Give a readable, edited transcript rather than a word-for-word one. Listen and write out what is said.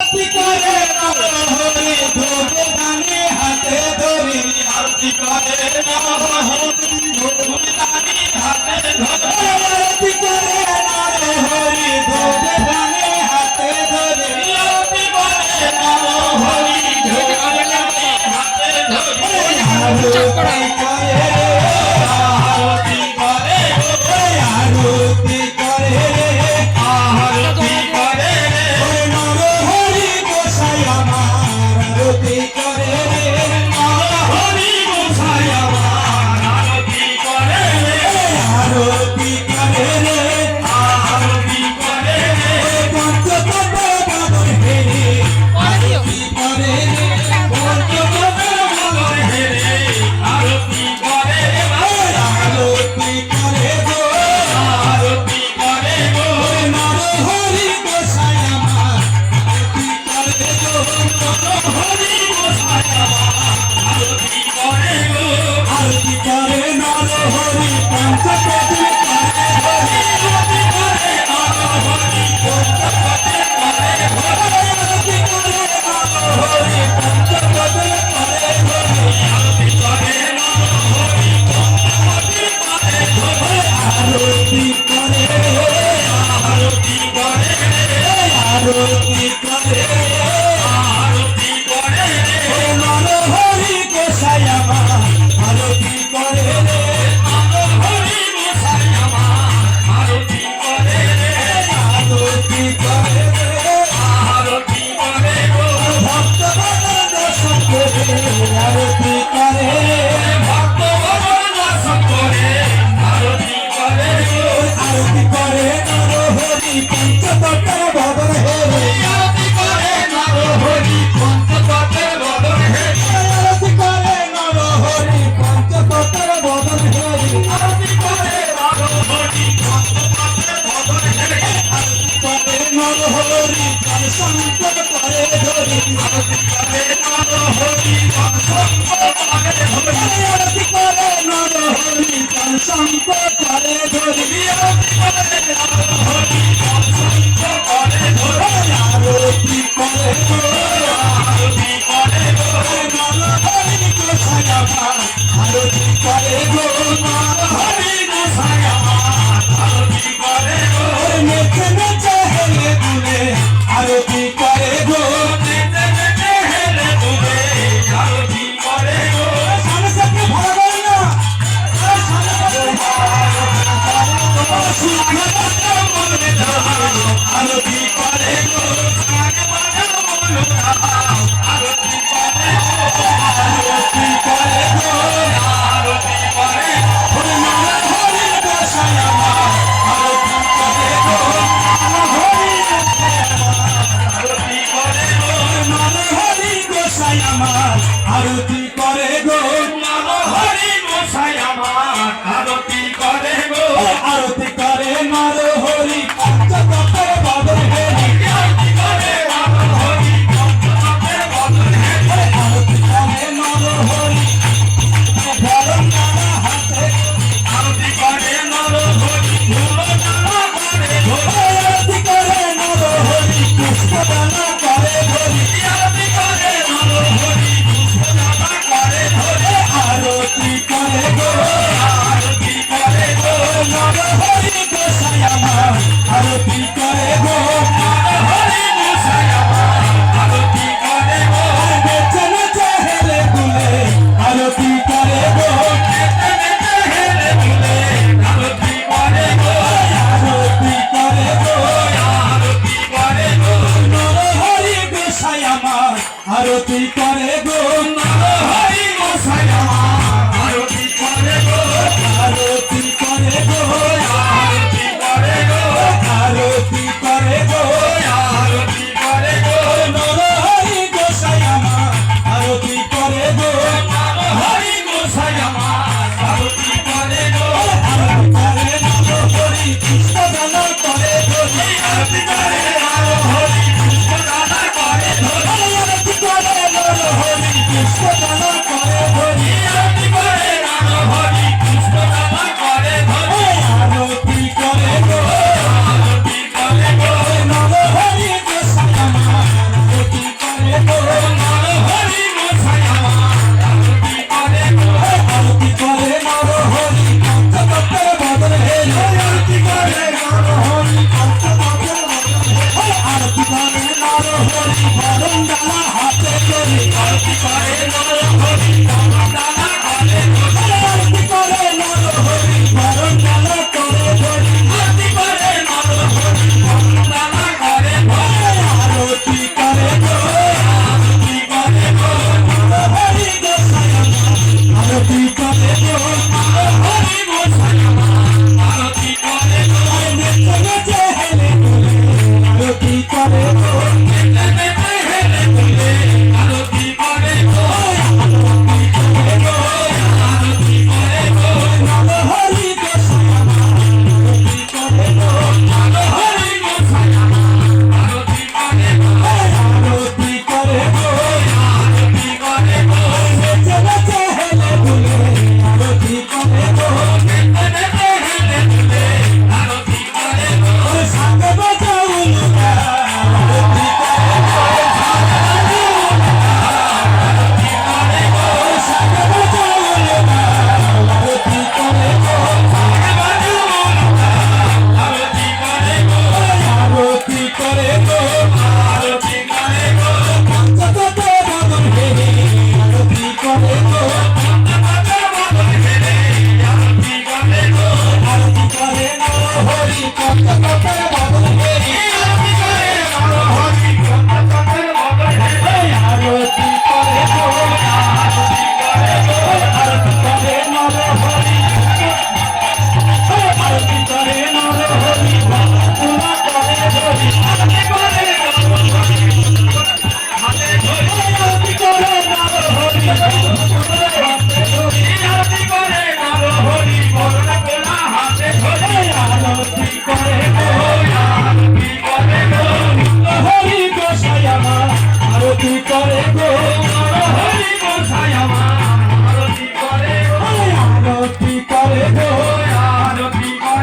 করে হরি ধরে দানি হাতে ধরি আরতি করে ধরে দানি হাতে ধরে আরতি করে হরি ধরে দানি হাতে ধরে আরতি করে হরি ধরে দানি হাতে ধরে আরতি করে আরতি করে আরতি করে আরতি করে হরি গোসাই আমার আরতি করে হরি গোসাই আমার আরতি করে আরতি করে আরতি করে পঞ্চতত্ত্ব বাদর হেরে আরতি করে পঞ্চতত্ত্ব বাদর হেরে আরতি করে আরতি করে গো আরতি করে গো হরি গোসাই আমার আরতি করে গো হরি গোসাই আমার আরতি করে গো আরতি করে নর হরি পঞ্চতত্ত্ব করে হরি আরতি করে নর হরি পঞ্চতত্ত্ব করে আরতি করে নর হরি পঞ্চতত্ত্ব করে আরতি করে নর হরি আরতি করে আরতি করে আরতি করে আরতি করে নর হরি গোসাই আমার আরতি করে নর হরি গোসাই আমার আরতি করে আরতি করে আরতি করে ভক্ত দর্শন করে আরতি করে ভক্ত দর্শন করে আরতি করে আরতি করে নর হরি পঞ্চতত্ত্ব বদন হেরে আরতি করে নর হরি পঞ্চতত্ত্ব বদন হেরে আরতি করে নর হরি পঞ্চতত্ত্ব বদন হেরে আরতি করে নর হরি পঞ্চতত্ত্ব বদন হেরে আরতি করে নর হরি প্রাণ সংকট করে ধরি আরতি করে নর হরি প্রাণ সংকট করে ধরি আরতি করে নর হরি প্রাণ সংকট করে ধরি আরতি করে নর হরি প্রাণ সংকট করে ধরি আরতি করে আরতি করে নর হরি গোসাই আমার আরতি করে নর হরি গোসাই আমার আরতি করে নেচে নেচে হেলে দুলে আরতি করে নেচে নেচে হেলে দুলে আরতি করে সামনে থেকে ভালো করে না আরতি করে আরতি করে আরতি করে আরতি করে হরি গোসাই আমার আরতি করে আরতি করে হরি গোসাই আমার আরতি করে গো হরি গোসাই আমার আরতি করে গো আরতি করে নর হরি পঞ্চতত্ত্ব বদন হেরি আরতি করে নর হরি পঞ্চতত্ত্ব বদন হেরি আরতি করে নর হরি ধরম নানা হাতে আরতি করে নর হরি ধুলো নানা করে আরতি করে নর হরি পুষ্প দানা করে ধরি আরতি করে নর হরি পুষ্প দানা করে ধরে আরতি করে গো আরতি করে গো নর হরি গোসাই আমার আরতি করে গো নর হরি গোসাই আমার আরতি করে গো নেচে নেচে হেলে দুলে আরতি করে গো নেচে নেচে হেলে দুলে আরতি করে গো আরতি করে গো আরতি করে গো নর হরি গোসাই আমার আরতি করে গো